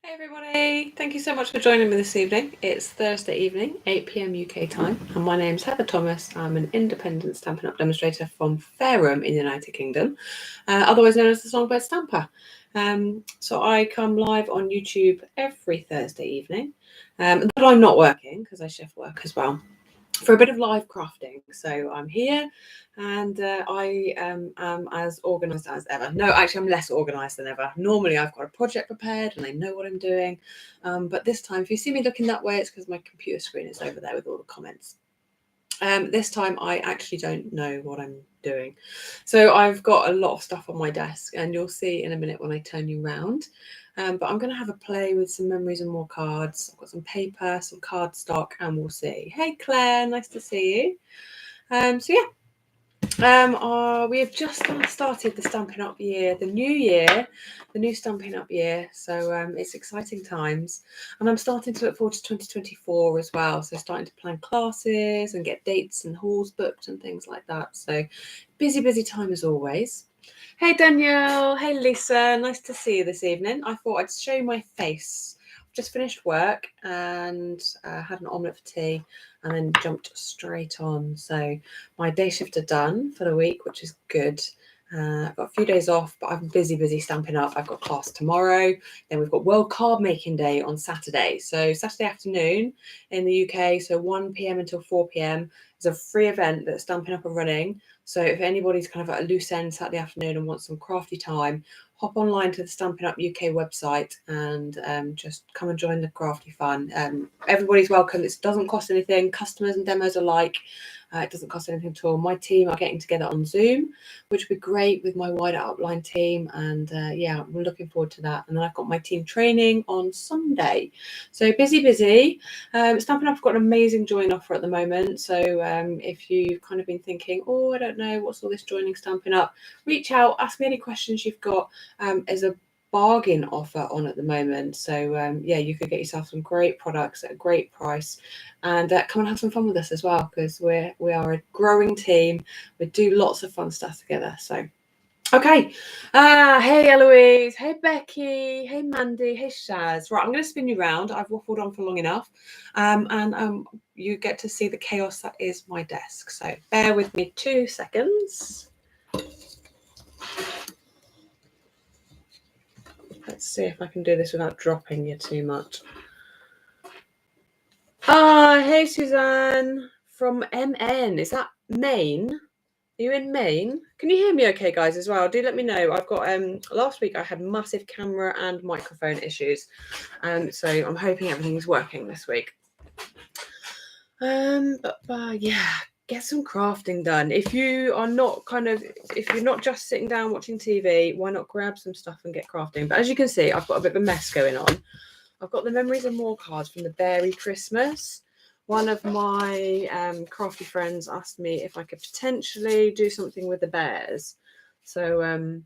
Hey everybody, thank you so much for joining me this evening. It's Thursday evening, 8 p.m. UK time, and my name's Heather Thomas. I'm an independent Stampin' Up demonstrator from Fareham in the United Kingdom, otherwise known as the Songbird Stamper. So I come live on YouTube every Thursday evening, but I'm not working because I shift work as well, for a bit of live crafting. So I'm here and I am as organised as ever. No, actually, I'm less organised than ever. Normally, I've got a project prepared and I know what I'm doing. But this time, if you see me looking that way, it's because my computer screen is over there with all the comments. This time, I actually don't know what I'm doing. So I've got a lot of stuff on my desk, and you'll see in a minute when I turn you round. But I'm going to have a play with some memories and more cards. I've got some paper, some cardstock, and we'll see. Hey, Claire, nice to see you. We have just started the Stampin' Up year, the new Stampin' Up year. So it's exciting times, and I'm starting to look forward to 2024 as well. So starting to plan classes and get dates and halls booked and things like that. So busy time as always. Hey Danielle, hey Lisa, nice to see you this evening. I thought I'd show you my face. I've just finished work and had an omelette for tea and then jumped straight on. So my day shift are done for the week, which is good. I've got a few days off, but I'm busy Stampin' Up. I've got class tomorrow. Then we've got World Card Making Day on Saturday. So Saturday afternoon in the UK, so 1 p.m. until 4 p.m. is a free event that Stampin' Up are running. So if anybody's kind of at a loose end Saturday afternoon and wants some crafty time, hop online to the Stampin' Up UK website and just come and join the crafty fun. Everybody's welcome. It doesn't cost anything. Customers and demos alike. It doesn't cost anything at all. My team are getting together on Zoom, which would be great with my wider upline team. And yeah, we're looking forward to that. And then I've got my team training on Sunday. So busy. Stampin' Up have got an amazing join offer at the moment. So if you've kind of been thinking, oh, I don't know, what's all this joining Stampin' Up? Reach out, ask me any questions you've got. There's a bargain offer on at the moment. So yeah, you could get yourself some great products at a great price, and come and have some fun with us as well, because we are a growing team. We do lots of fun stuff together. So okay. Hey Eloise, hey Becky, hey Mandy, hey Shaz. Right, I'm going to spin you round. I've waffled on for long enough, and you get to see the chaos that is my desk. So bear with me 2 seconds. Let's see if I can do this without dropping you too much. Hey Suzanne from MN. Is that Maine? Are you in Maine? Can you hear me okay, guys, as well? Do let me know. I've got last week I had massive camera and microphone issues. So I'm hoping everything's working this week. Yeah, get some crafting done. If you're not just sitting down watching TV, why not grab some stuff and get crafting? But as you can see, I've got a bit of a mess going on. I've got the Memories and More cards from the Berry Christmas. One of my crafty friends asked me if I could potentially do something with the bears. So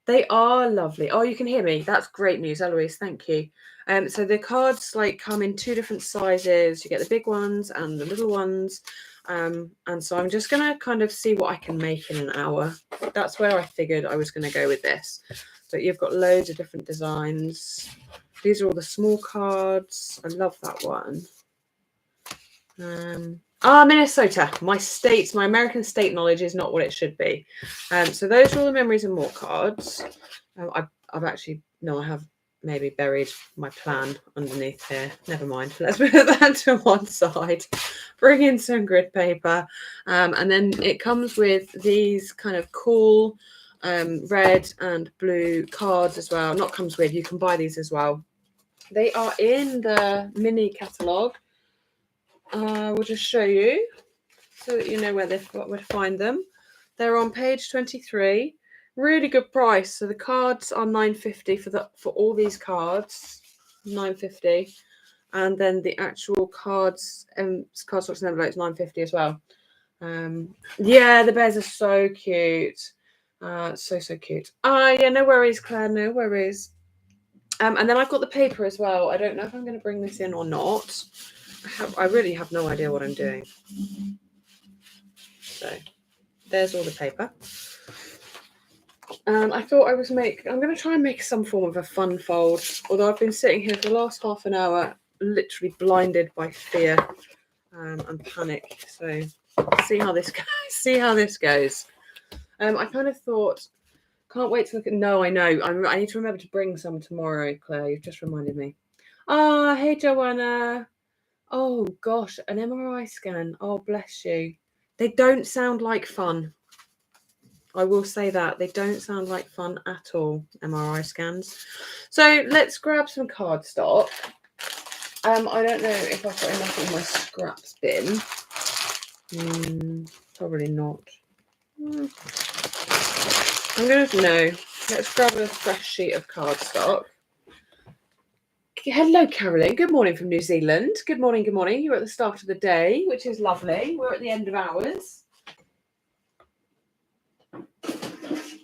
they are lovely. Oh, you can hear me. That's great news, Eloise. Thank you. So the cards come in 2 different sizes. You get the big ones and the little ones. And so I'm just going to kind of see what I can make in an hour. That's where I figured I was going to go with this. But you've got loads of different designs. These are all the small cards. I love that one. Minnesota. My American state knowledge is not what it should be. So those are all the Memories and More cards. I have maybe buried my plan underneath here. Never mind. Let's put that to one side. Bring in some grid paper. And then it comes with these kind of cool red and blue cards as well. Not comes with, you can buy these as well. They are in the mini catalogue. We'll just show you so that you know where to find them. They're on page 23. Really good price. So the cards are $9.50 for all these cards. $9.50, and then the actual cards and cardstocks and envelopes $9.50 as well. Yeah, the bears are so cute. So cute. Yeah, no worries, Claire. No worries. And then I've got the paper as well. I don't know if I'm going to bring this in or not. I really have no idea what I'm doing. So there's all the paper. And I thought I'm going to try and make some form of a fun fold. Although I've been sitting here for the last half an hour, literally blinded by fear and panic. So see how this goes. See how this goes. I kind of thought, can't wait to look at. No, I know. I need to remember to bring some tomorrow, Claire. You've just reminded me. Ah, hey, Joanna. Oh gosh, an MRI scan. Oh, bless you. They don't sound like fun. I will say that they don't sound like fun at all, MRI scans. So let's grab some cardstock. I don't know if I've got enough in my scraps bin. Probably not. I'm going to no. Let's grab a fresh sheet of cardstock. Hello, Carolyn. Good morning from New Zealand. Good morning, good morning. You're at the start of the day, which is lovely. We're at the end of ours.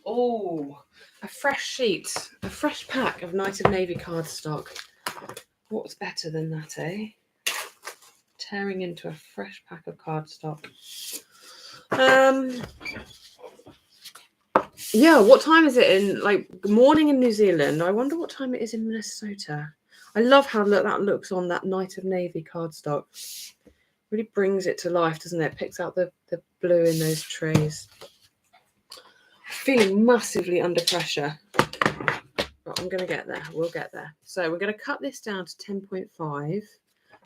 Oh, a fresh sheet, a fresh pack of Night of Navy cardstock. What's better than that, eh? Tearing into a fresh pack of cardstock. Yeah, what time is it in, like, morning in New Zealand? I wonder what time it is in Minnesota. I love how that looks on that Night of Navy cardstock. Really brings it to life, doesn't it? Picks out the blue in those trays. Feeling massively under pressure. But I'm going to get there. We'll get there. So we're going to cut this down to 10.5.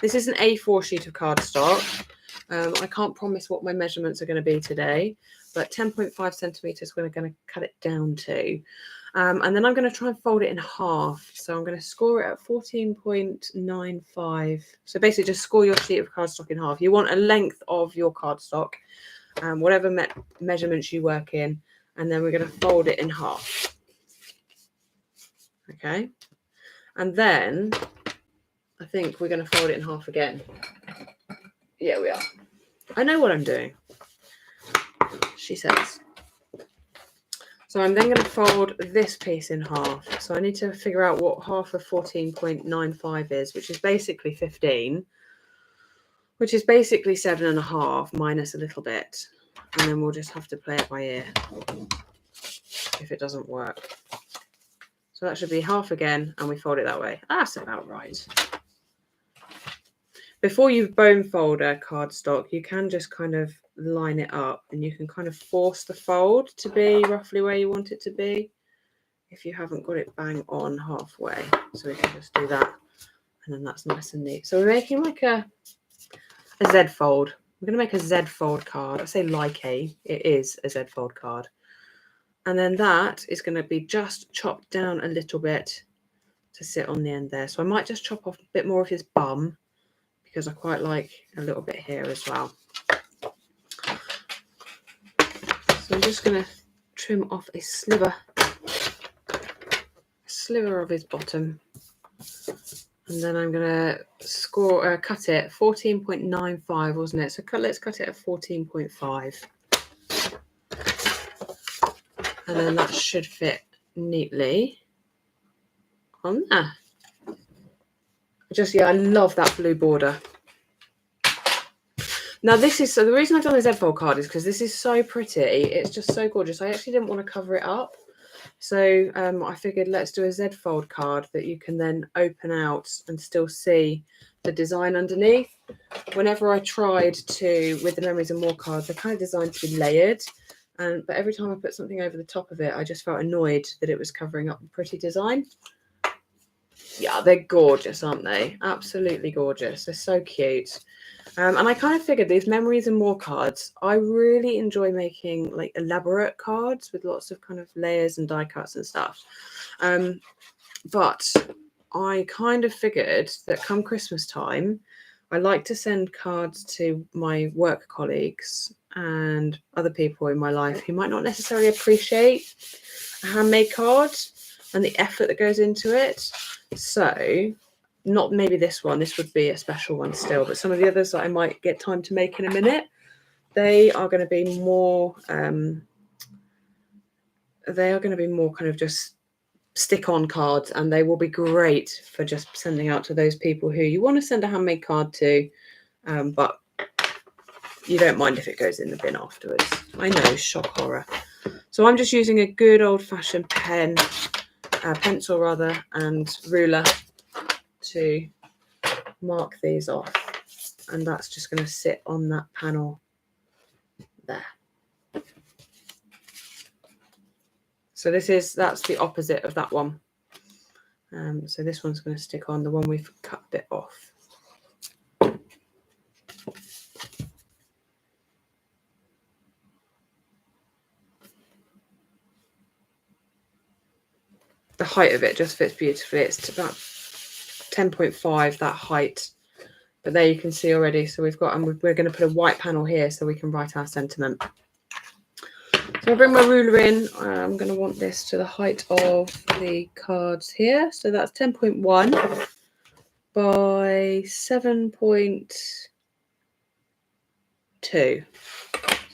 This is an A4 sheet of cardstock. I can't promise what my measurements are going to be today, but 10.5 centimetres we're going to cut it down to. And then I'm going to try and fold it in half. So I'm going to score it at 14.95. So basically just score your sheet of cardstock in half. You want a length of your cardstock, whatever measurements you work in, and then we're going to fold it in half. Okay. And then I think we're going to fold it in half again. Yeah, we are. I know what I'm doing, she says. So I'm then going to fold this piece in half. So I need to figure out what half of 14.95 is, which is basically 15, which is basically 7.5 minus a little bit. And then we'll just have to play it by ear if it doesn't work. So that should be half again, and we fold it that way. That's about right. Before you bone fold a cardstock, you can just kind of line it up, and you can kind of force the fold to be roughly where you want it to be if you haven't got it bang on halfway. So we can just do that, and then that's nice and neat. So we're making like a Z fold. We're going to make a Z fold card. I say like it is a Z fold card. And then that is going to be just chopped down a little bit to sit on the end there. So I might just chop off a bit more of his bum, because I quite like a little bit here as well. So I'm just going to trim off a sliver of his bottom. And then I'm going to cut it 14.95, wasn't it? So let's cut it at 14.5. And then that should fit neatly on there. I love that blue border. Now so the reason I've done the Z fold card is because this is so pretty. It's just so gorgeous. I actually didn't want to cover it up. So I figured let's do a Z fold card that you can then open out and still see the design underneath. Whenever I tried to, with the Memories and More cards, they're kind of designed to be layered. But every time I put something over the top of it, I just felt annoyed that it was covering up the pretty design. Yeah, they're gorgeous, aren't they? Absolutely gorgeous. They're so cute. And I kind of figured these Memories and More cards, I really enjoy making like elaborate cards with lots of kind of layers and die cuts and stuff. But I kind of figured that come Christmas time, I like to send cards to my work colleagues and other people in my life who might not necessarily appreciate a handmade card and the effort that goes into it. So not maybe this one, this would be a special one still, but some of the others that I might get time to make in a minute, they are going to be more kind of just stick on cards, and they will be great for just sending out to those people who you want to send a handmade card to, but you don't mind if it goes in the bin afterwards. I know, shock horror. So I'm just using a good old-fashioned pencil rather, and ruler to mark these off, and that's just going to sit on that panel there. So that's the opposite of that one. So this one's going to stick on the one we've cut a bit off. The height of it just fits beautifully. It's about 10.5, that height. But there you can see already. So we've got, and we're going to put a white panel here so we can write our sentiment. So I bring my ruler in. I'm going to want this to the height of the cards here. So that's 10.1 by 7.2. So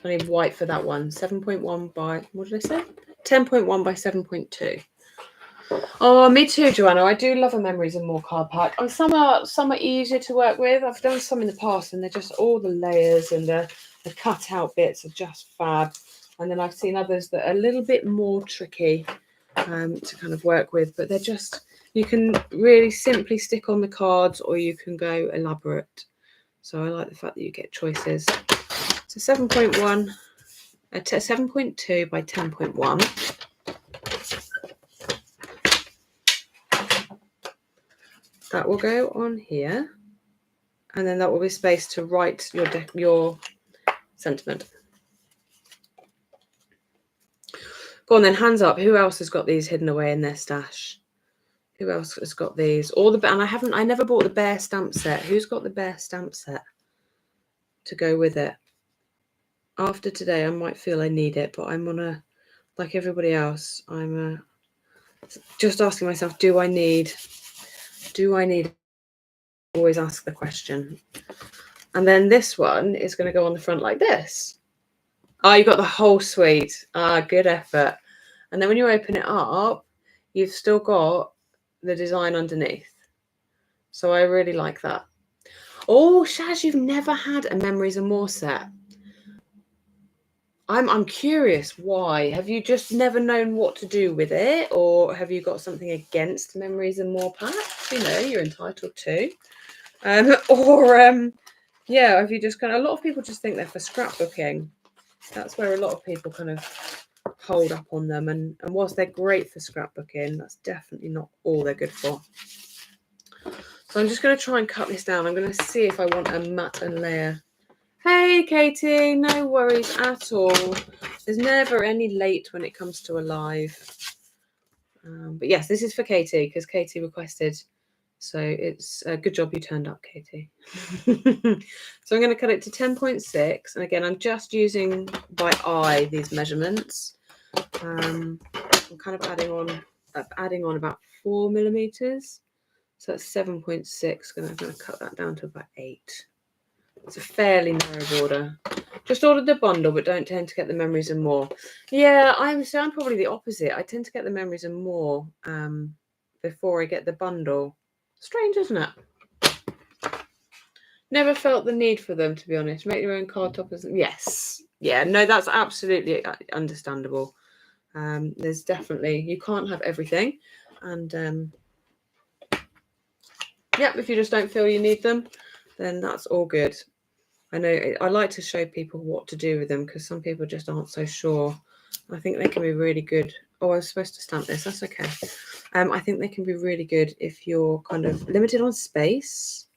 I need white for that one. 7.1 by, what did I say? 10.1 by 7.2. Oh, me too, Joanna. I do love a Memories and More card pack. And some are easier to work with. I've done some in the past, and they're just all the layers and the cut out bits are just fab. And then I've seen others that are a little bit more tricky to kind of work with, but they're just, you can really simply stick on the cards, or you can go elaborate. So I like the fact that you get choices. So 7.1, 7.2 by 10.1. That will go on here, and then that will be space to write your sentiment. Go on then, hands up. Who else has got these hidden away in their stash? Who else has got these? And I never bought the bear stamp set. Who's got the bear stamp set to go with it? After today, I might feel I need it, but I'm like everybody else, I'm just asking myself, do I need? Always ask the question. And then this one is going to go on the front like this. Oh, you got the whole suite. Good effort. And then when you open it up, you've still got the design underneath. So I really like that. Oh, Shaz, you've never had a Memories and More set. I'm curious why. Have you just never known what to do with it, or have you got something against Memories and More packs? You know, you're entitled to. Yeah, have you just a lot of people just think they're for scrapbooking. That's where a lot of people kind of hold up on them, and whilst they're great for scrapbooking, that's definitely not all they're good for. So I'm just going to try and cut this down. I'm going to see if I want a matte and layer. Hey, Katie, no worries at all. There's never any late when it comes to a live. But yes, this is for Katie, because Katie requested. So it's a good job you turned up, Katie. So I'm going to cut it to 10.6. And again, I'm just using by eye these measurements. I'm kind of adding on about 4 millimeters. So that's 7.6. I'm going to cut that down to about 8. It's a fairly narrow border. Just ordered the bundle, but don't tend to get the Memories and More. Yeah, I'm probably the opposite. I tend to get the Memories and More before I get the bundle. Strange, isn't it? Never felt the need for them, to be honest. Make your own card toppers. Yes. Yeah, no, that's absolutely understandable. There's definitely, you can't have everything. And yeah, if you just don't feel you need them, then that's all good. I know I like to show people what to do with them, because some people just aren't so sure. I think they can be really good. Oh, I was supposed to stamp this. That's okay. I think they can be really good if you're kind of limited on space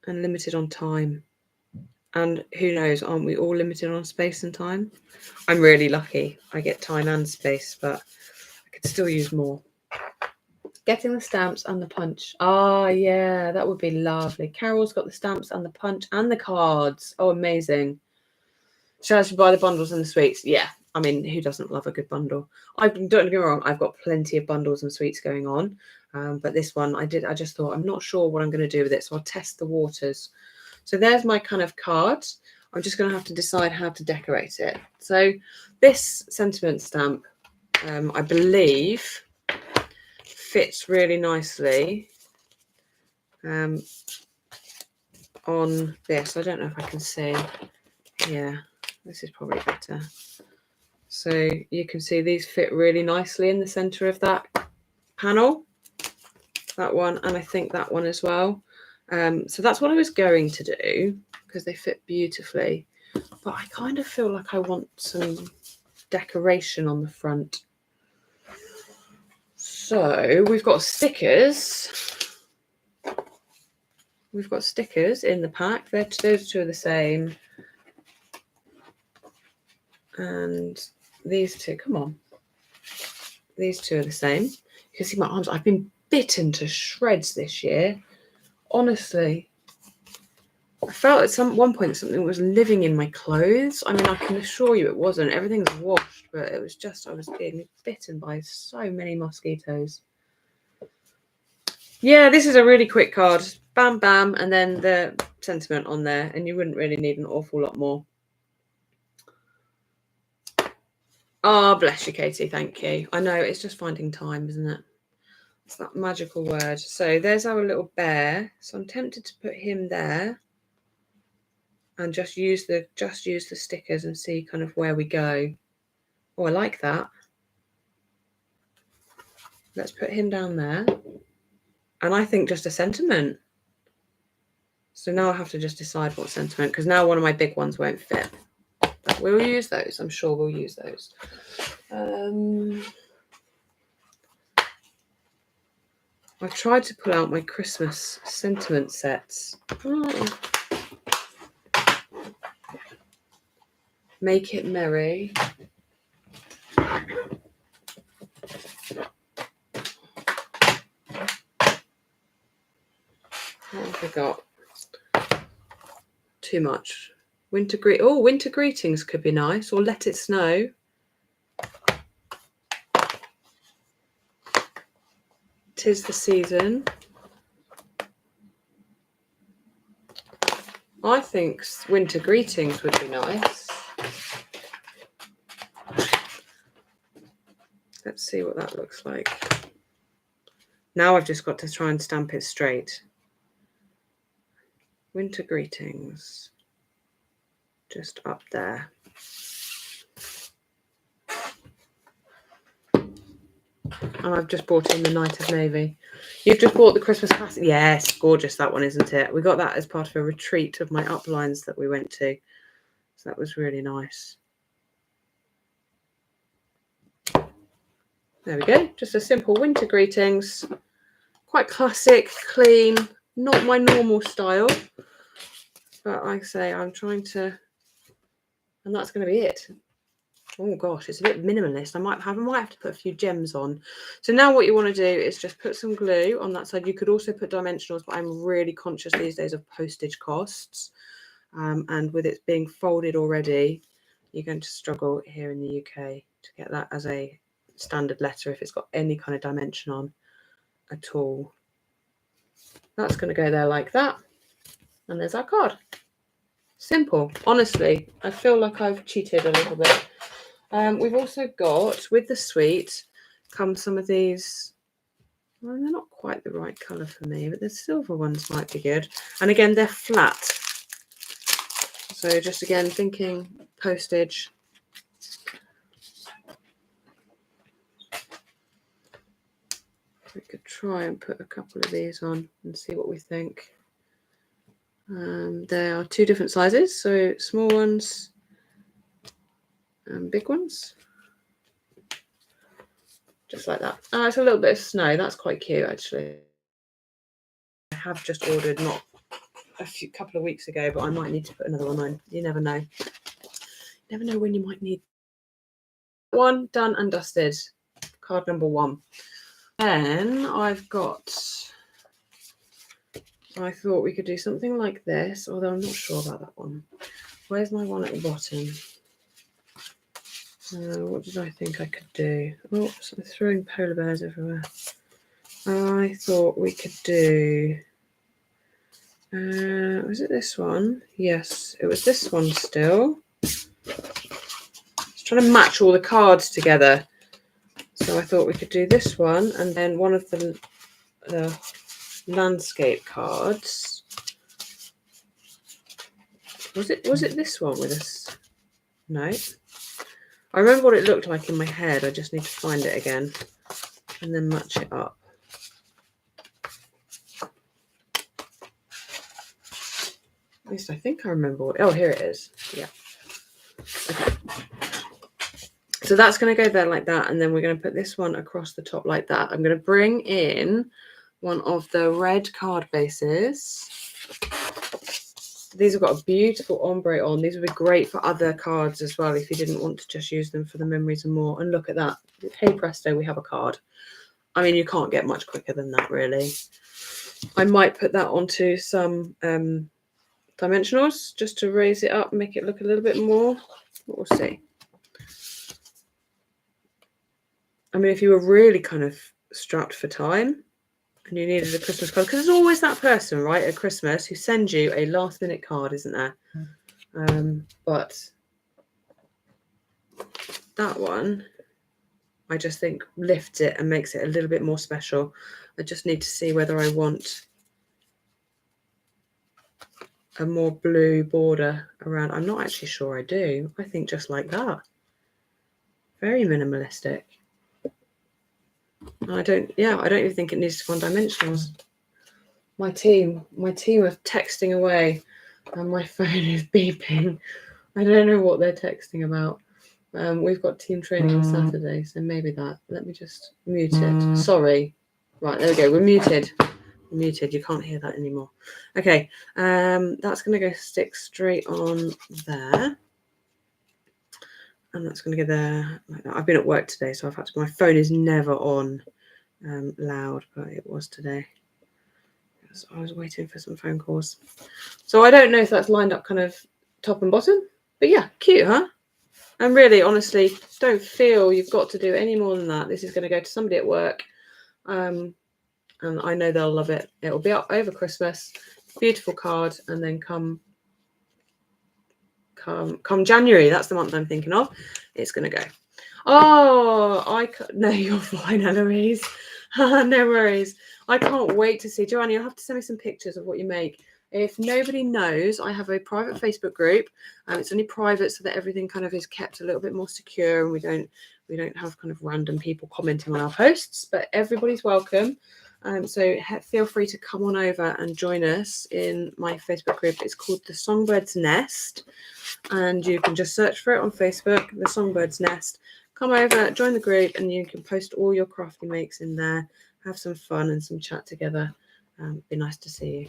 and limited on time. And who knows, aren't we all limited on space and time? I'm really lucky. I get time and space, but I could still use more. Getting the stamps and the punch. Ah, yeah, that would be lovely. Carol's got the stamps and the punch and the cards. Oh, amazing. Shall I buy the bundles and the sweets? Yeah. I mean, who doesn't love a good bundle? Don't get me wrong, I've got plenty of bundles and sweets going on. But this one, I just thought, I'm not sure what I'm going to do with it, so I'll test the waters. So there's my kind of card. I'm just going to have to decide how to decorate it. So this sentiment stamp, I believe, fits really nicely on this. I don't know if I can see. Yeah, this is probably better. So you can see these fit really nicely in the center of that panel. That one, and I think that one as well. So that's what I was going to do because they fit beautifully. But I kind of feel like I want some decoration on the front. So we've got stickers. We've got stickers in the pack. Those two are the same. And these two, come on. These two are the same. You can see my arms. I've been bitten to shreds this year. Honestly. I felt at one point something was living in my clothes. I mean, I can assure you it wasn't. Everything's washed, but it was just I was being bitten by so many mosquitoes. Yeah, this is a really quick card. Bam, bam, and then the sentiment on there, and you wouldn't really need an awful lot more. Oh, bless you, Katie. Thank you. I know, it's just finding time, isn't it? It's that magical word. So there's our little bear. So I'm tempted to put him there. And just use the stickers and see kind of where we go. Oh, I like that. Let's put him down there. And I think just a sentiment. So now I have to just decide what sentiment, because now one of my big ones won't fit. But we'll use those. I'm sure we'll use those. I've tried to pull out my Christmas sentiment sets. Oh. Make it merry. What have we got? Too much. Winter greetings could be nice, or let it snow. Tis the season. I think winter greetings would be nice. Let's see what that looks like. Now I've just got to try and stamp it straight. Winter greetings. Just up there. And I've just brought in the Night of Navy. You've just bought the Christmas classic. Yes, gorgeous that one, isn't it? We got that as part of a retreat of my uplines that we went to. So that was really nice. There we go. Just a simple winter greetings. Quite classic, clean, not my normal style. But like I say, I'm trying to, and that's going to be it. Oh gosh, it's a bit minimalist. I might have to put a few gems on. So now what you want to do is just put some glue on that side. You could also put dimensionals, but I'm really conscious these days of postage costs. And with it being folded already, you're going to struggle here in the UK to get that as a standard letter if it's got any kind of dimension on at all. That's going to go there like that. And there's our card. Simple. Honestly, I feel like I've cheated a little bit. We've also got, with the suite, come some of these. Well, they're not quite the right colour for me, but the silver ones might be good. And again, they're flat. So just again, thinking postage. We could try and put a couple of these on and see what we think. There are two different sizes, so small ones and big ones. Just like that. It's a little bit of snow. That's quite cute, actually. I have just ordered, not a couple of weeks ago, but I might need to put another one on. You never know. You never know when you might need one. Done and dusted. Card number 1. Then I've got, I thought we could do something like this, although I'm not sure about that one. Where's my one at the bottom? What did I think I could do? Oops, I'm throwing polar bears everywhere. I thought we could do, was it this one? Yes, it was this one still. I was trying to match all the cards together. So I thought we could do this one and then one of the landscape cards. Was it this one with us? No. I remember what it looked like in my head. I just need to find it again and then match it up. At least I think I remember what... Oh, here it is. Yeah. Okay. So that's going to go there like that. And then we're going to put this one across the top like that. I'm going to bring in one of the red card bases. These have got a beautiful ombre on. These would be great for other cards as well if you didn't want to just use them for the memories and more. And look at that. Hey presto, we have a card. I mean, you can't get much quicker than that, really. I might put that onto some dimensionals just to raise it up and make it look a little bit more. We'll see. I mean, if you were really kind of strapped for time and you needed a Christmas card, because there's always that person, right, at Christmas who sends you a last-minute card, isn't there? But that one, I just think lifts it and makes it a little bit more special. I just need to see whether I want a more blue border around. I'm not actually sure I do. I think just like that. Very minimalistic. I don't even think it needs to go on dimensionals. My team are texting away and my phone is beeping. I don't know what they're texting about. We've got team training on Saturday, so maybe that. Let me just mute it. Sorry. Right, there we go. We're muted. You can't hear that anymore. Okay, that's going to go stick straight on there. And that's going to go there like that. I've been at work today, so I've had to... My phone is never on loud, but it was today. I was waiting for some phone calls. So I don't know if that's lined up kind of top and bottom, but yeah, cute, huh? And really, honestly, don't feel you've got to do any more than that. This is going to go to somebody at work. And I know they'll love it. It'll be up over Christmas. Beautiful card. And then come January, that's the month I'm thinking of, it's going to go. Oh, no, you're fine, Eloise. No worries. I can't wait to see. Joanne, you'll have to send me some pictures of what you make. If nobody knows, I have a private Facebook group. It's only private so that everything kind of is kept a little bit more secure and we don't have kind of random people commenting on our posts, but everybody's welcome. So feel free to come on over and join us in my Facebook group. It's called The Songbird's Nest, and you can just search for it on Facebook, The Songbird's Nest. Come over, join the group, and you can post all your crafty makes in there. Have some fun and some chat together. Be nice to see you.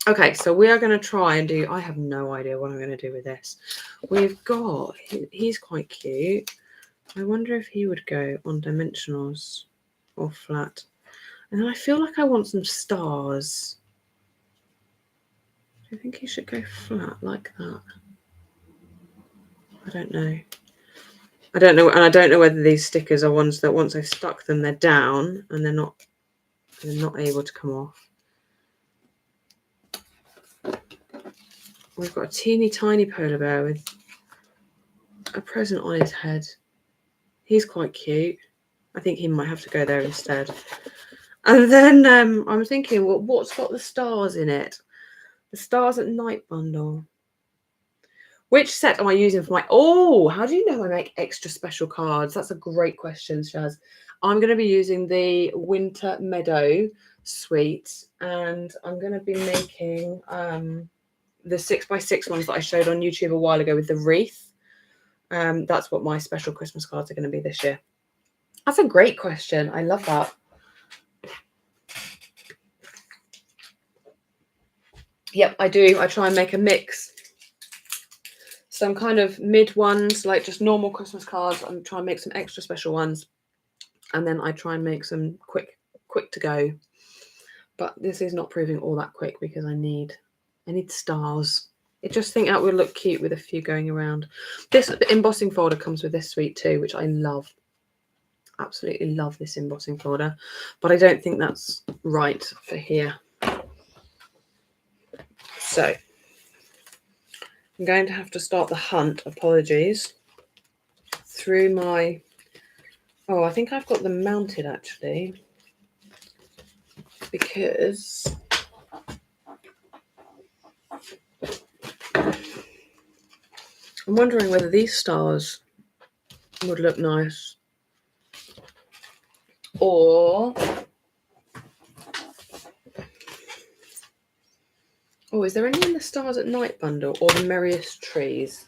Okay, so we are going to try and do... I have no idea what I'm going to do with this. We've got... He's quite cute. I wonder if he would go on dimensionals or flat. And then I feel like I want some stars. Do you think he should go flat like that? I don't know. And I don't know whether these stickers are ones that once I've stuck them, they're down and they're not able to come off. We've got a teeny tiny polar bear with a present on his head. He's quite cute. I think he might have to go there instead. And then I'm thinking, well, what's got the stars in it? The Stars at Night bundle. Which set am I using for my... Oh, how do you know I make extra special cards? That's a great question, Shaz. I'm going to be using the Winter Meadow suite, and I'm going to be making the 6x6 ones that I showed on YouTube a while ago with the wreath. That's what my special Christmas cards are going to be this year. That's a great question. I love that. Yep, I do. I try and make a mix. Some kind of mid ones, like just normal Christmas cards. I'm trying to make some extra special ones. And then I try and make some quick to go. But this is not proving all that quick because I need stars. I just think that would look cute with a few going around. This embossing folder comes with this suite too, which I love. Absolutely love this embossing folder. But I don't think that's right for here. So I'm going to have to start the hunt, apologies, through my... Oh, I think I've got them mounted actually, because I'm wondering whether these stars would look nice. Or, oh, is there any in the Stars at Night bundle or the Merriest Trees?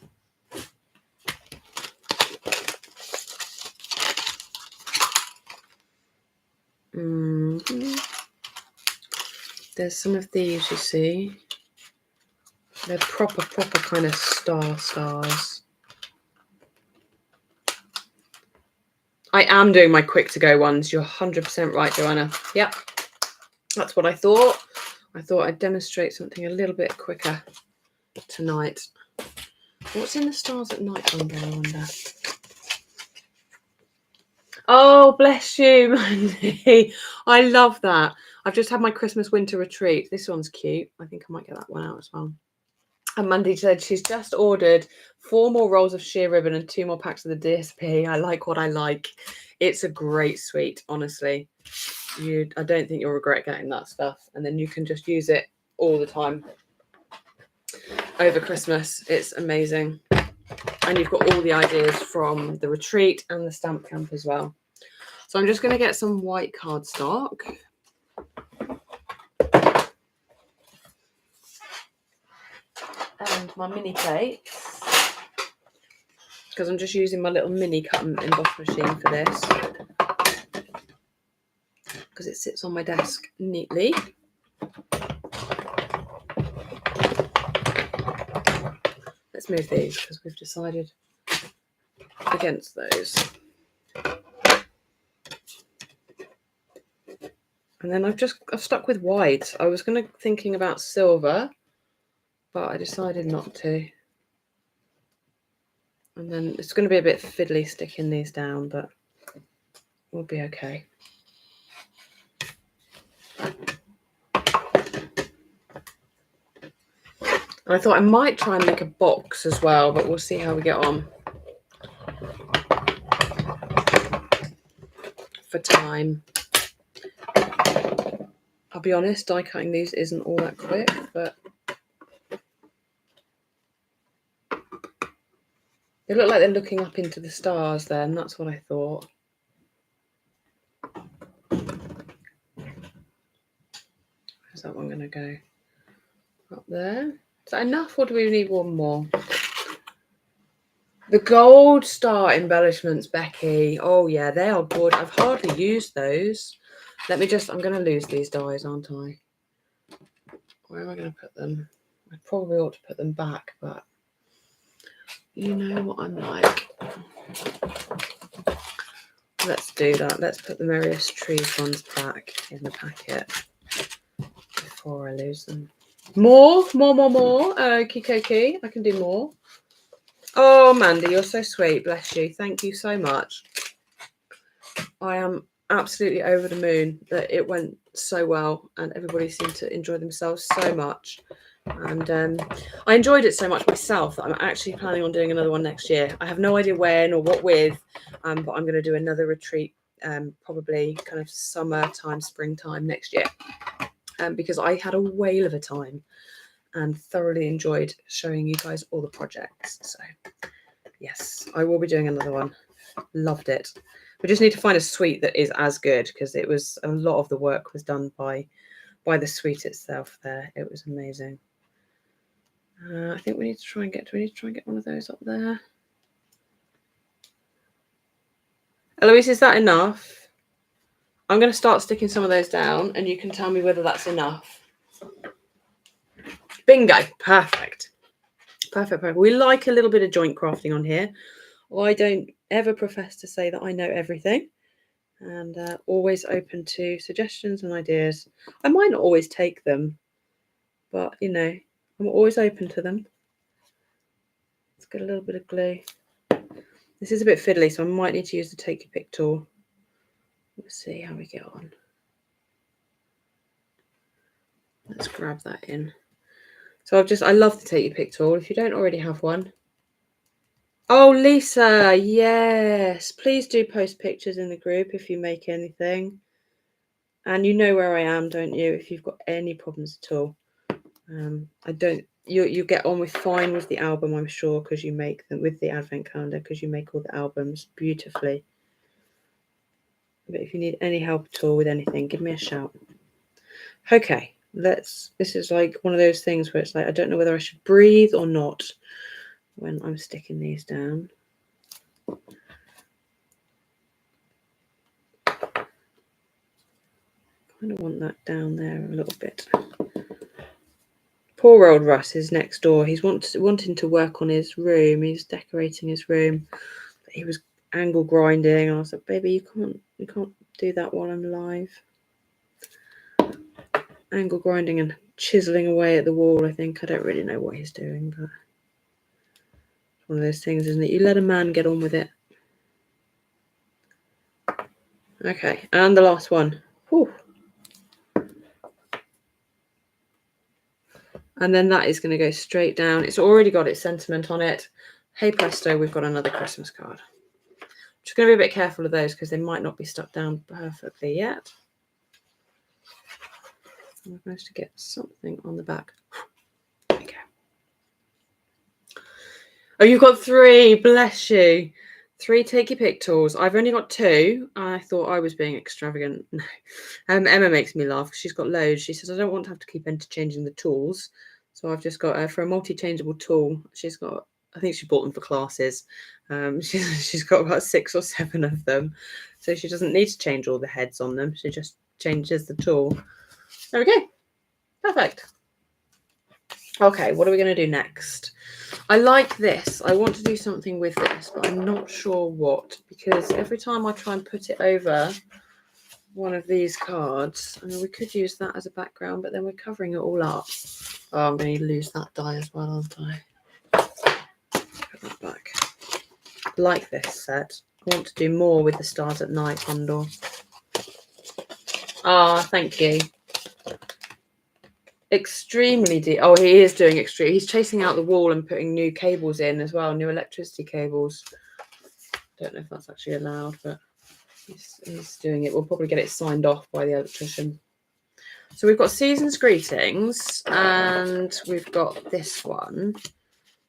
There's some of these, you see. They're proper kind of stars. I am doing my quick to go ones. You're 100% right, Joanna. Yep. That's what I thought. I thought I'd demonstrate something a little bit quicker tonight. What's in the Stars at Night bundle, I wonder? Oh, bless you, Mandy. I love that. I've just had my Christmas winter retreat. This one's cute. I think I might get that one out as well. And Mandy said she's just ordered 4 more rolls of sheer ribbon and 2 more packs of the DSP. I like what I like. It's a great suite, honestly. I don't think you'll regret getting that stuff. And then you can just use it all the time over Christmas. It's amazing. And you've got all the ideas from the retreat and the stamp camp as well. So I'm just going to get some white cardstock. And my mini plates. Because I'm just using my little mini cut and emboss machine for this. Because it sits on my desk neatly. Let's move these because we've decided against those. And then I've stuck with white. I was thinking about silver, but I decided not to. And then it's going to be a bit fiddly sticking these down, but we'll be okay. And I thought I might try and make a box as well, but we'll see how we get on. For time. I'll be honest, die cutting these isn't all that quick, but they look like they're looking up into the stars then. That's what I thought. Where's that one going to go? Up there. Is that enough or do we need one more? The gold star embellishments, Becky. Oh yeah, they are good. I've hardly used those. I'm going to lose these dies, aren't I? Where am I going to put them? I probably ought to put them back, but you know what I'm like. Let's do that. Let's put the Merriest Trees ones back in the packet before I lose them. More. Okie dokie. I can do more. Oh, Mandy, you're so sweet. Bless you. Thank you so much. I am absolutely over the moon that it went so well and everybody seemed to enjoy themselves so much. And I enjoyed it so much myself that I'm actually planning on doing another one next year. I have no idea when or what with, but I'm going to do another retreat probably kind of summertime, springtime next year. Because I had a whale of a time and thoroughly enjoyed showing you guys all the projects. So yes, I will be doing another one. Loved it. We just need to find a suite that is as good because it was a lot of the work was done by the suite itself there. It was amazing. I think we need to try and get one of those up there. Eloise, is that enough? I'm going to start sticking some of those down and you can tell me whether that's enough. Bingo. Perfect. We like a little bit of joint crafting on here. I don't ever profess to say that I know everything and always open to suggestions and ideas. I might not always take them, but you know, I'm always open to them. Let's get a little bit of glue. This is a bit fiddly, so I might need to use the Take Your Pick tool. Let's see how we get on. Let's grab that in. So I love the Take Your Pick tool. If you don't already have one. Oh, Lisa, yes. Please do post pictures in the group if you make anything. And you know where I am, don't you? If you've got any problems at all. I don't you get on with fine with the album, I'm sure, because you make them with the advent calendar, because you make all the albums beautifully. But if you need any help at all with anything, give me a shout. Okay, this is like one of those things where it's like I don't know whether I should breathe or not when I'm sticking these down. Kind of want that down there a little bit. Poor old Russ is next door. He's wanting to work on his room. He's decorating his room. He was angle grinding, and I was like, "Baby, you can't do that while I'm live." Angle grinding and chiseling away at the wall. I think I don't really know what he's doing, but it's one of those things, isn't it? You let a man get on with it. Okay, and the last one. Whew. And then that is going to go straight down. It's already got its sentiment on it. Hey presto, we've got another Christmas card. Just going to be a bit careful of those because they might not be stuck down perfectly yet. I've managed to get something on the back. There we go. Oh, you've got 3. Bless you. 3 take your pick tools. I've only got 2. I thought I was being extravagant. No. Emma makes me laugh. She's got loads. She says, I don't want to have to keep interchanging the tools. So I've just got for a multi-changeable tool. She's got, I think she bought them for classes. She's got about 6 or 7 of them. So she doesn't need to change all the heads on them. She just changes the tool. There we go. Perfect. Okay, what are we going to do next? I like this. I want to do something with this, but I'm not sure what, because every time I try and put it over one of these cards, I mean, we could use that as a background, but then we're covering it all up. Oh, I'm going to lose that die as well, aren't I? Put that back. I like this set. I want to do more with the Stars at Night bundle. Ah, thank you. Extremely deep. Oh, he is doing extreme. He's chasing out the wall and putting new cables in as well, new electricity cables. Don't know if that's actually allowed, but he's doing it. We'll probably get it signed off by the electrician. So we've got Season's Greetings, and we've got this one,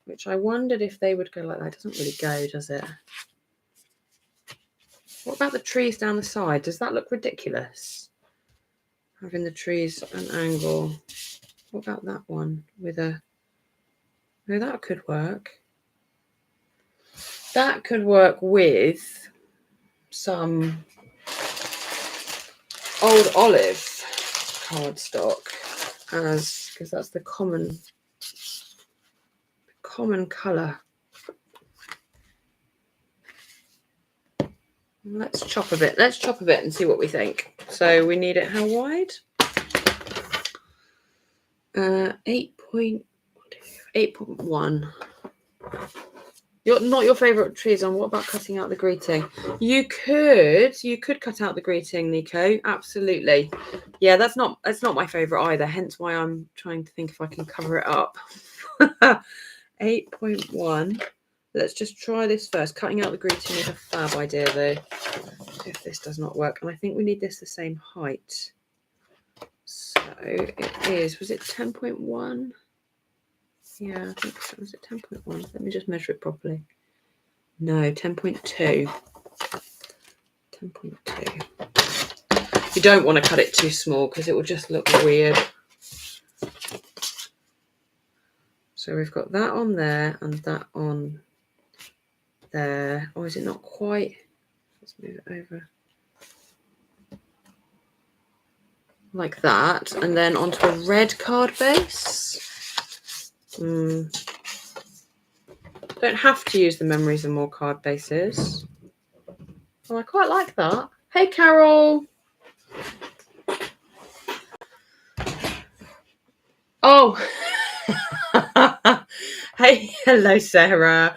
which I wondered if they would go like that. It doesn't really go, does it? What about the trees down the side? Does that look ridiculous? Having the trees an angle. What about that one with a... No, that could work. That could work with some old olive cardstock, because that's the common colour. Let's chop a bit. Let's chop a bit and see what we think. So we need it how wide? 8.1. Not your favourite trees on. What about cutting out the greeting? You could cut out the greeting, Nico. Absolutely. Yeah, that's not my favourite either. Hence why I'm trying to think if I can cover it up. 8.1. Let's just try this first. Cutting out the greeting is a fab idea, though. If this does not work, and I think we need this the same height. So it is. Was it 10.1? Yeah, I think so. Was it 10.1? Let me just measure it properly. No, 10.2. 10.2. You don't want to cut it too small because it will just look weird. So we've got that on there and that on there. Or is it not quite? Let's move it over. Like that. And then onto a red card base. Don't have to use the Memories and More card bases. Oh, I quite like that. Hey, Carol. Oh. Hey, hello, Sarah.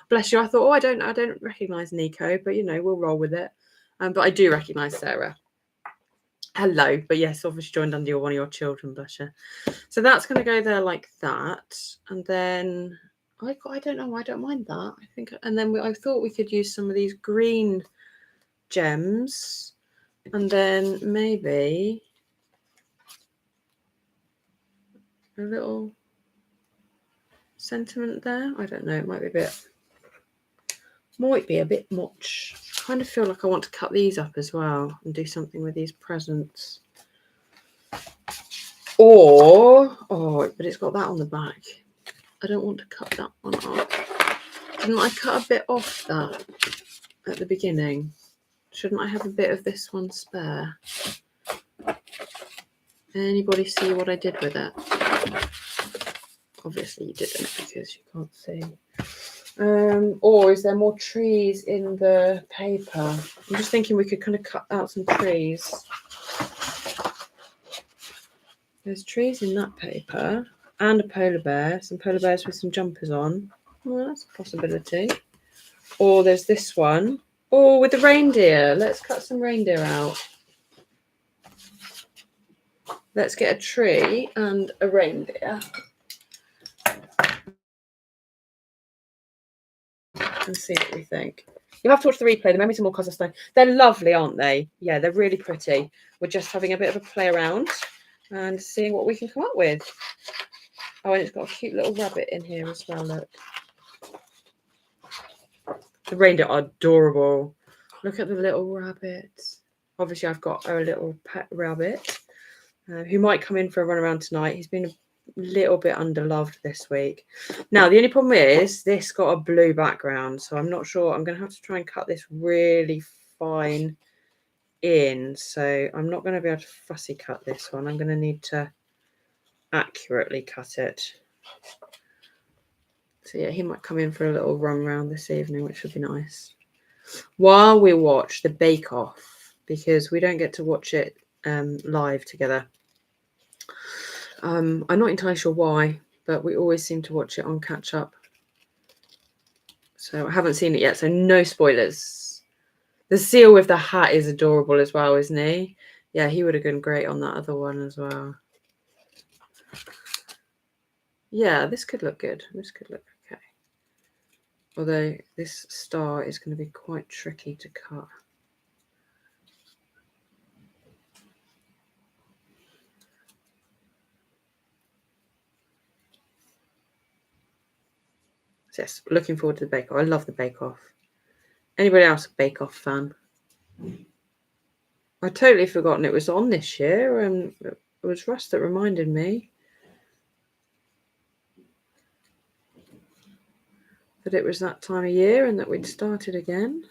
Bless you. I thought, I don't recognise Nico, but we'll roll with it. But I do recognise Sarah. Hello, but yes, obviously joined under one of your children, bless you. So that's going to go there like that, and then I don't know. I don't mind that. I think, and then I thought we could use some of these green gems, and then maybe a little sentiment there. I don't know, it might be a bit much. I kind of feel like I want to cut these up as well and do something with these presents. Or, oh, but it's got that on the back. I don't want to cut that one off. Didn't I cut a bit off that at the beginning? Shouldn't I have a bit of this one spare? Anybody see what I did with it? Obviously you didn't because you can't see. Or is there more trees in the paper? I'm just thinking we could kind of cut out some trees. There's trees in that paper and a polar bear, some polar bears with some jumpers on. Well, that's a possibility. Or there's this one. Or with the reindeer. Let's cut some reindeer out. Let's get a tree and a reindeer. And see what we think. You'll have to watch the replay. The memories are more Kazakhstan. They're lovely, aren't they? Yeah, they're really pretty. We're just having a bit of a play around and seeing what we can come up with. Oh, and it's got a cute little rabbit in here as well, look. The reindeer are adorable. Look at the little rabbit. Obviously, I've got a little pet rabbit who might come in for a run around tonight. He's been a little bit underloved this week. Now, the only problem is this got a blue background, so I'm not sure. I'm going to have to try and cut this really fine in. So I'm not going to be able to fussy cut this one. I'm going to need to accurately cut it. So yeah, he might come in for a little run round this evening, which would be nice. While we watch the Bake Off, because we don't get to watch it live together. I'm not entirely sure why, but we always seem to watch it on catch up. So I haven't seen it yet, so no spoilers. The seal with the hat is adorable as well, isn't he? Yeah, he would have been great on that other one as well. Yeah, this could look good. This could look okay. Although this star is going to be quite tricky to cut. So yes, looking forward to the Bake Off. I love the Bake Off. Anybody else a Bake Off fan? I'd totally forgotten it was on this year, and it was Russ that reminded me that it was that time of year and that we'd started again.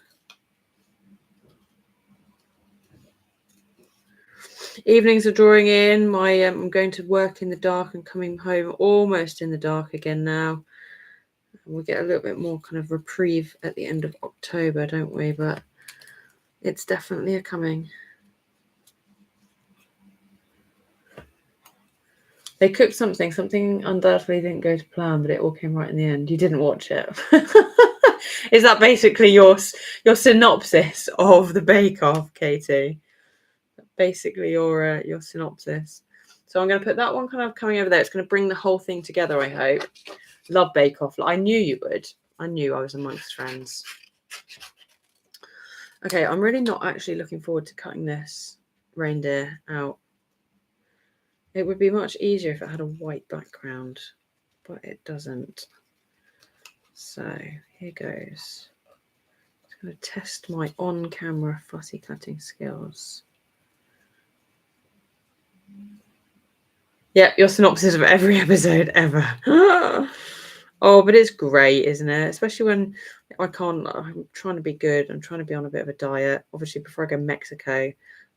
Evenings are drawing in. I'm going to work in the dark and coming home almost in the dark again now. We'll get a little bit more kind of reprieve at the end of October, don't we? But it's definitely a coming. They cooked something undoubtedly didn't go to plan, but it all came right in the end. You didn't watch it. Is that basically your synopsis of the Bake Off, Katie? Basically your synopsis. So I'm going to put that one kind of coming over there. It's going to bring the whole thing together, I hope. Love Bake Off. I knew you would. I knew I was amongst friends. Okay, I'm really not actually looking forward to cutting this reindeer out. It would be much easier if it had a white background, but it doesn't. So here goes. I'm going to test my on-camera fussy cutting skills. Yep, your synopsis of every episode ever. Oh, but it's great, isn't it? Especially when I'm trying to be good. I'm trying to be on a bit of a diet. Obviously, before I go to Mexico,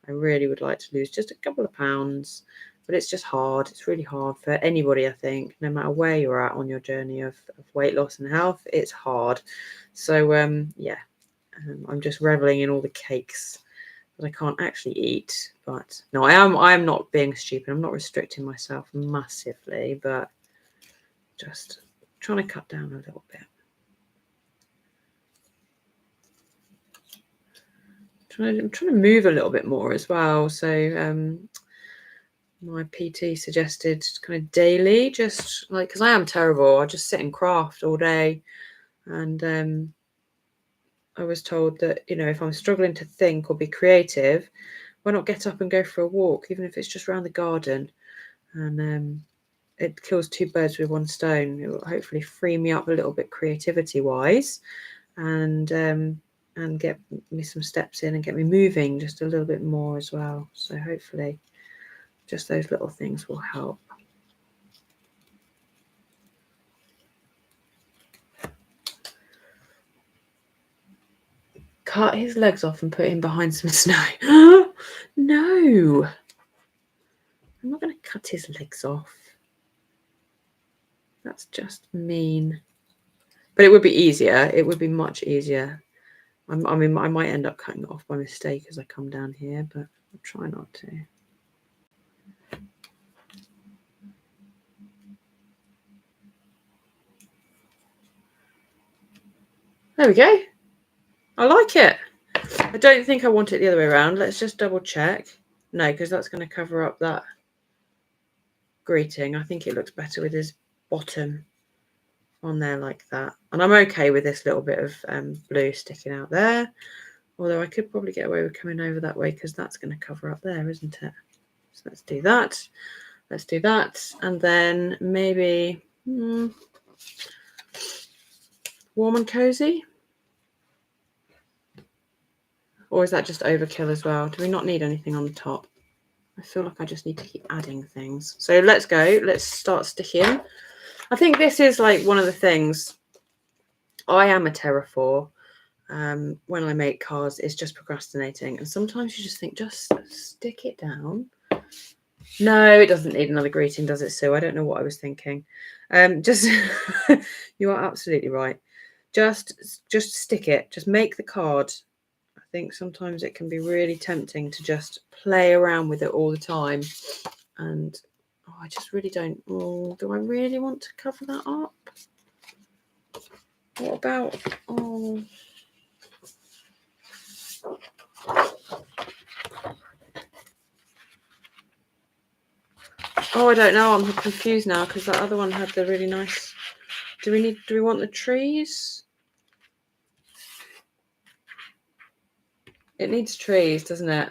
I really would like to lose just a couple of pounds. But it's just hard. It's really hard for anybody, I think, no matter where you're at on your journey of weight loss and health. It's hard. So, yeah, I'm just reveling in all the cakes that I can't actually eat. But no, I am not being stupid. I'm not restricting myself massively, but just trying to cut down a little bit. I'm trying to move a little bit more as well. So my PT suggested kind of daily, just like, because I am terrible. I just sit and craft all day. And I was told that, you know, if I'm struggling to think or be creative, why not get up and go for a walk, even if it's just around the garden. And it kills two birds with one stone. It will hopefully free me up a little bit creativity wise, and get me some steps in and get me moving just a little bit more as well. So hopefully just those little things will help. Cut his legs off and put him behind some snow. No, I'm not going to cut his legs off. That's just mean. But it would be easier. It would be much easier. I mean, I might end up cutting it off by mistake as I come down here, but I'll try not to. There we go. I like it. I don't think I want it the other way around. Let's just double check. No, because that's going to cover up that greeting. I think it looks better with his bottom on there like that. And I'm okay with this little bit of blue sticking out there. Although I could probably get away with coming over that way because that's going to cover up there, isn't it? So let's do that. Let's do that. And then maybe warm and cozy. Or is that just overkill as well? Do we not need anything on the top? I feel like I just need to keep adding things. So let's go. Let's start sticking. I think this is like one of the things I am a terror for when I make cards is just procrastinating. And sometimes you just think, just stick it down. No, it doesn't need another greeting, does it, Sue? I don't know what I was thinking. Just you are absolutely right. Just stick it. Just make the card. I think sometimes it can be really tempting to just play around with it all the time. And I just really don't. Oh, do I really want to cover that up? What about? Oh. Oh, I don't know. I'm confused now because that other one had the really nice. Do we want the trees? It needs trees, doesn't it?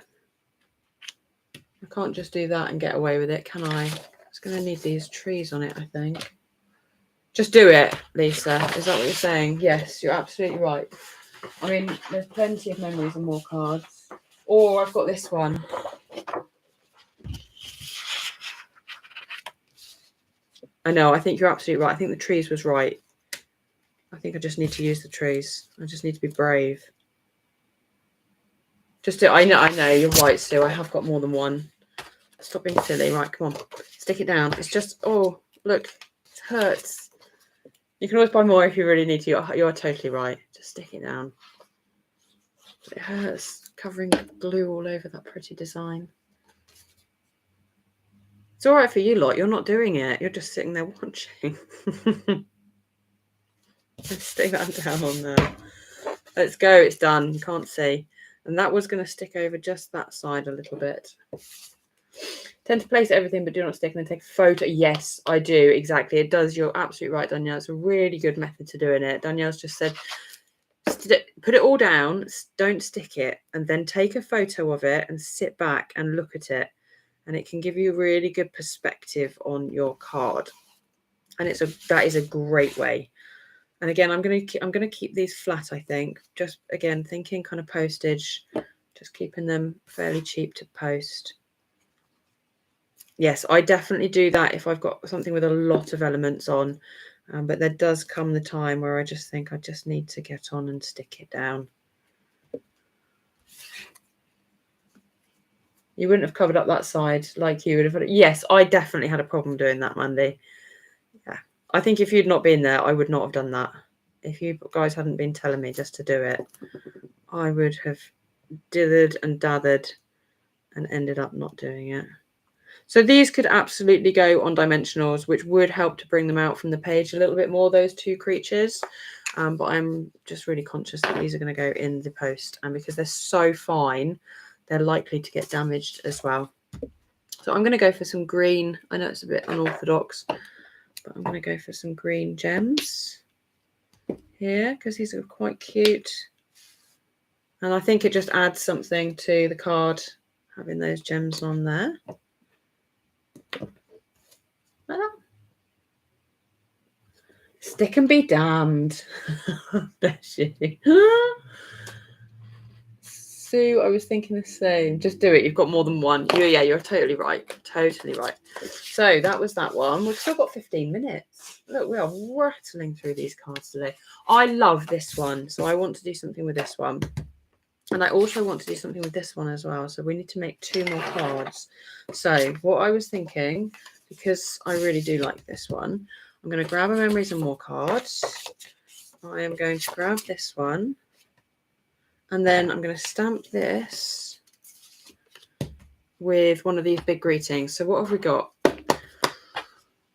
I can't just do that and get away with it, can I? It's going to need these trees on it, I think. Just do it, Lisa. Is that what you're saying? Yes, you're absolutely right. I mean, there's plenty of memories and more cards. Or I've got this one. I know, I think you're absolutely right. I think the trees was right. I think I just need to use the trees. I just need to be brave. I know, you're right, Sue. I have got more than one. Stop being silly. Right, come on. Stick it down. It's just, oh, look, it hurts. You can always buy more if you really need to. You're totally right. Just stick it down. It hurts covering glue all over that pretty design. It's all right for you lot. You're not doing it. You're just sitting there watching. Let's stick that down on there. Let's go. It's done. You can't see. And that was going to stick over just that side a little bit. Tend to place everything, but do not stick and then take a photo. Yes, I do. Exactly. It does. You're absolutely right, Danielle. It's a really good method to doing it. Danielle's just said, put it all down, don't stick it, and then take a photo of it and sit back and look at it. And it can give you a really good perspective on your card. And that is a great way. And again, I'm going to keep these flat, I think. Just, again, thinking kind of postage, just keeping them fairly cheap to post. Yes, I definitely do that if I've got something with a lot of elements on. But there does come the time where I just think I just need to get on and stick it down. You wouldn't have covered up that side like you would have. Yes, I definitely had a problem doing that, Mandy. Yeah, I think if you'd not been there, I would not have done that. If you guys hadn't been telling me just to do it, I would have dithered and dathered and ended up not doing it. So these could absolutely go on dimensionals, which would help to bring them out from the page a little bit more, those two creatures. But I'm just really conscious that these are going to go in the post. And because they're so fine, they're likely to get damaged as well. So I'm going to go for some green. I know it's a bit unorthodox, but I'm going to go for some green gems here because these are quite cute. And I think it just adds something to the card, having those gems on there. Like that. Stick and be damned. Bless you. Sue, I was thinking the same. Just do it. You've got more than one. Yeah, you're totally right. Totally right. So that was that one. We've still got 15 minutes. Look, we are rattling through these cards today. I love this one. So I want to do something with this one. And I also want to do something with this one as well. So we need to make 2 more cards. So what I was thinking, because I really do like this one, I'm going to grab a Memories and More card. I am going to grab this one. And then I'm going to stamp this with one of these big greetings. So what have we got?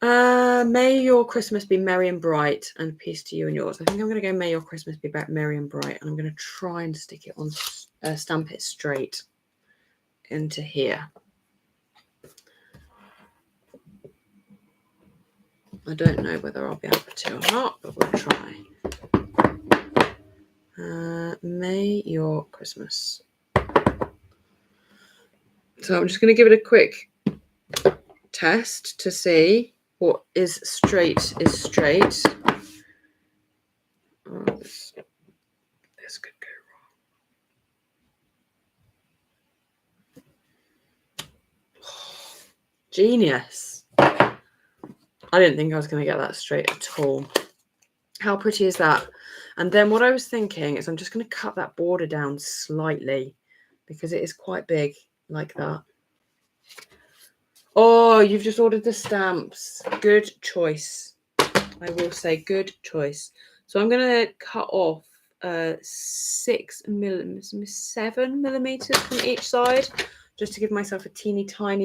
May your Christmas be merry and bright, and peace to you and yours. I think I'm going to go may your Christmas be merry and bright, and I'm going to try and stick it on, stamp it straight into here. I don't know whether I'll be able to or not, but we'll try. May your Christmas. So I'm just going to give it a quick test to see what is straight is straight. Oh, this could go wrong. Oh, genius. I didn't think I was going to get that straight at all. How pretty is that? And then what I was thinking is I'm just going to cut that border down slightly because it is quite big like that. Oh, you've just ordered the stamps. Good choice. I will say good choice. So I'm going to cut off 7 millimeters from each side just to give myself a teeny tiny